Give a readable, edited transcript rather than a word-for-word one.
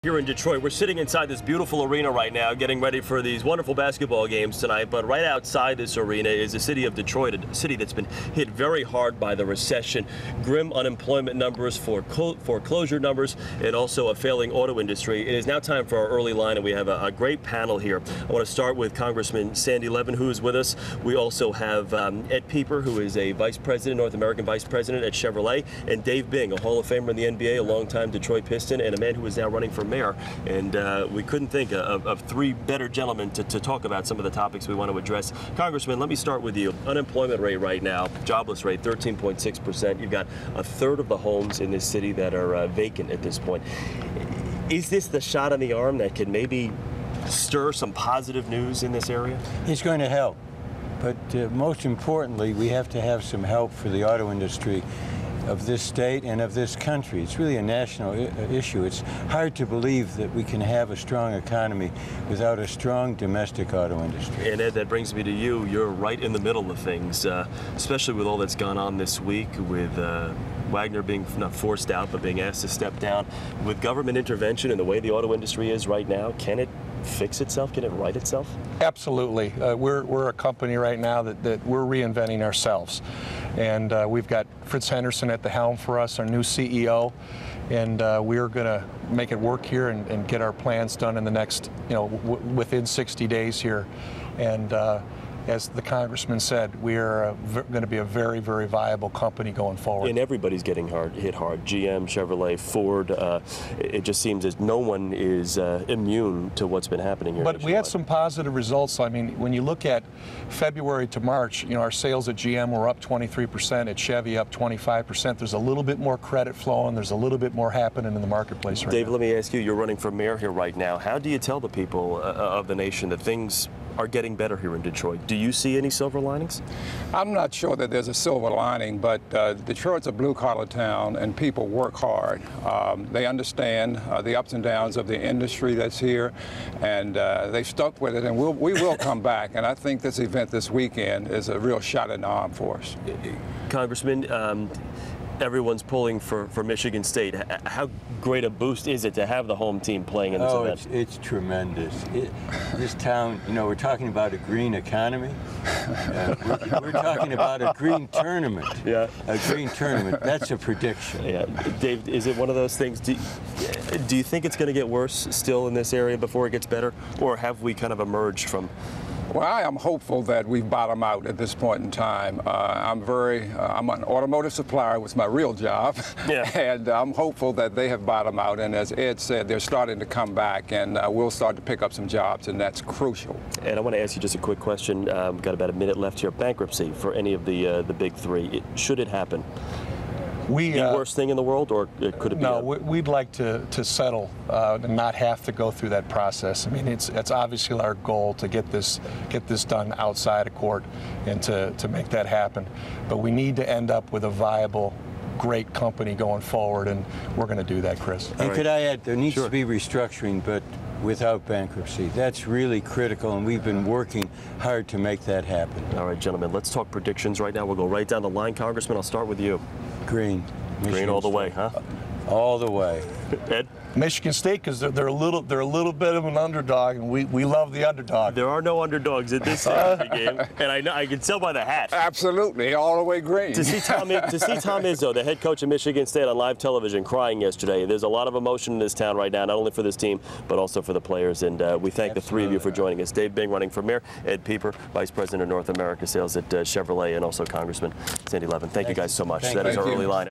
Here in Detroit, we're sitting inside this beautiful arena right now, getting ready for these wonderful basketball games tonight. But right outside this arena is the city of Detroit, a city that's been hit very hard by the recession, grim unemployment numbers, foreclosure numbers, and also a failing auto industry. It is now time for our early line, and we have a great panel here. I want to start with Congressman Sandy Levin, who is with us. We also have Ed Pieper, who is a vice president, North American vice president at Chevrolet, and Dave Bing, a Hall of Famer in the NBA, a longtime Detroit Piston, and a man who is now running for mayor. And we couldn't think of three better gentlemen to talk about some of the topics we want to address. Congressman, let me start with you. Unemployment rate right now, jobless rate, 13.6%. You've got a third of the homes in this city that are vacant at this point. Is this the shot in the arm that can maybe stir some positive news in this area? It's going to help. But most importantly, we have to have some help for the auto industry of this state and of this country. It's really a national issue. It's hard to believe that we can have a strong economy without a strong domestic auto industry. And Ed, that brings me to you. You're right in the middle of things, especially with all that's gone on this week with Wagner being not forced out, but being asked to step down. With government intervention and the way the auto industry is right now, can it fix itself? Can it right itself? Absolutely. We're a company right now that we're reinventing ourselves. And we've got Fritz Henderson at the helm for us, our new CEO. And we're going to make it work here and get our plans done in the next, within 60 days here. And as the congressman said, we're going to be a very, very viable company going forward. And everybody's getting hit hard. GM, Chevrolet, Ford. It just seems as no one is immune to what's been happening here. But we had some positive results. I mean, when you look at February to March, our sales at GM were up 23%, at Chevy up 25%. There's a little bit more credit flowing. There's a little bit more happening in the marketplace right now. Dave, let me ask you, you're running for mayor here right now. How do you tell the people of the nation that things are getting better here in Detroit? Do you see any silver linings? I'm not sure that there's a silver lining, but Detroit's a blue-collar town, and people work hard. They understand the ups and downs of the industry that's here, and they've stuck with it, and we will come back. And I think this event this weekend is a real shot in the arm for us. Congressman, everyone's pulling for Michigan State. How great a boost is it to have the home team playing in this event? It's tremendous. This town, we're talking about a green economy. We're talking about a green tournament. Yeah. A green tournament. That's a prediction. Yeah. Dave, is it one of those things? Do you think it's going to get worse still in this area before it gets better? Or have we kind of emerged from... Well, I am hopeful that we've bottomed out at this point in time. I'm an automotive supplier, was my real job, yeah. And I'm hopeful that they have bottomed out. And as Ed said, they're starting to come back, and we'll start to pick up some jobs, and that's crucial. And I want to ask you just a quick question. We've got about a minute left here. Bankruptcy for any of the big three. Should it happen? The worst thing in the world, or could it be? No, we'd like to settle and not have to go through that process. I mean, it's obviously our goal to get this done outside of court and to make that happen. But we need to end up with a viable, great company going forward, and we're going to do that, Chris. And could I add, there needs to be restructuring, but without bankruptcy. That's really critical, and we've been working hard to make that happen. All right, gentlemen, let's talk predictions right now. We'll go right down the line. Congressman, I'll start with you. Green. Green all the way, huh? All the way. Ed? Michigan State, because they're a little bit of an underdog, and we love the underdog. There are no underdogs at this game, and I can tell by the hat. Absolutely, all the way green. To see Tom Izzo, the head coach of Michigan State, on live television crying yesterday. There's a lot of emotion in this town right now, not only for this team, but also for the players. And we thank the three of you for joining us. Dave Bing, running for mayor. Ed Pieper, vice president of North America sales at Chevrolet, and also Congressman Sandy Levin. Thank you guys so much. That is our early line.